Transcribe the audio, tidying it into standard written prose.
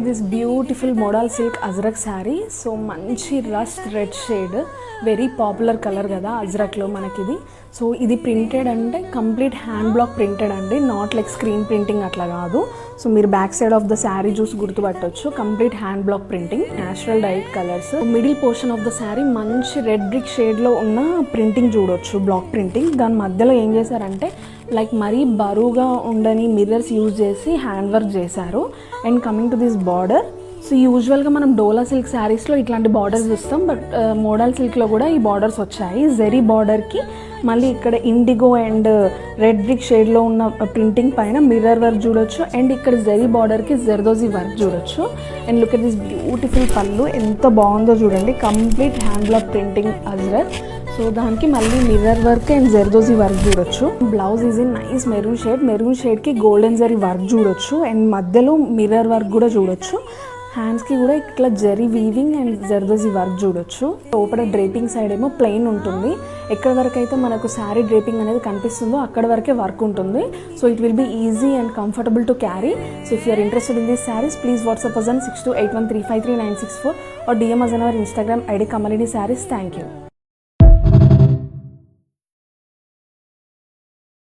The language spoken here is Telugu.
This beautiful model silk Ajrakh sari. So మంచి rust red shade, very popular colour కదా అజ్రక్లో మనకిది. సో ఇది ప్రింటెడ్ అంటే కంప్లీట్ హ్యాండ్ బ్లాక్ ప్రింటెడ్ అండి, నాట్ లైక్ స్క్రీన్ ప్రింటింగ్ అట్లా కాదు. సో మీరు back side of the sari చూసి గుర్తుపట్టవచ్చు, complete hand block printing, natural dyed colours. Middle portion of the sari మంచి రెడ్ బ్రిక్ షేడ్లో ఉన్న ప్రింటింగ్ చూడొచ్చు, బ్లాక్ ప్రింటింగ్. దాని మధ్యలో ఏం చేశారంటే లైక్ మరీ బరువుగా ఉండని మిర్రర్స్ యూజ్ చేసి హ్యాండ్ వర్క్ చేశారు. And coming to this border, so యూజువల్గా మనం డోలా సిల్క్ శారీస్లో ఇట్లాంటి బార్డర్స్ చూస్తాం, బట్ మోడల్ సిల్క్లో కూడా ఈ బార్డర్స్ వచ్చాయి. జెరీ బార్డర్కి మళ్ళీ ఇక్కడ ఇండిగో అండ్ రెడ్ బ్రిక్ షేడ్లో ఉన్న ప్రింటింగ్ పైన మిర్రర్ వర్క్ చూడొచ్చు. అండ్ ఇక్కడ జెరీ బార్డర్కి జర్దోజీ వర్క్ చూడొచ్చు. And look at this beautiful పళ్ళు, ఎంత బాగుందో చూడండి, complete hand block printing Ajrakh. So దానికి మళ్ళీ mirror work and zardozi work చూడొచ్చు. Blouse is in nice maroon shade, maroon షేడ్కి గోల్డెన్ జరీ వర్క్ చూడొచ్చు. అండ్ మధ్యలో మిర్రర్ వర్క్ కూడా చూడొచ్చు. హ్యాండ్స్కి కూడా ఇట్లా zari weaving and zardozi work చూడొచ్చు. లోపల డ్రేపింగ్ సైడ్ ఏమో ప్లెయిన్ ఉంటుంది, ఎక్కడ వరకు అయితే మనకు శారీ డ్రేపింగ్ అనేది కనిపిస్తుందో అక్కడ వరకే వర్క్ ఉంటుంది. So it will be easy and comfortable to carry. So if you're interested in these saris, please WhatsApp us on 6281353964 or DM us on our Instagram ID Kamalini Sarees. Thank you.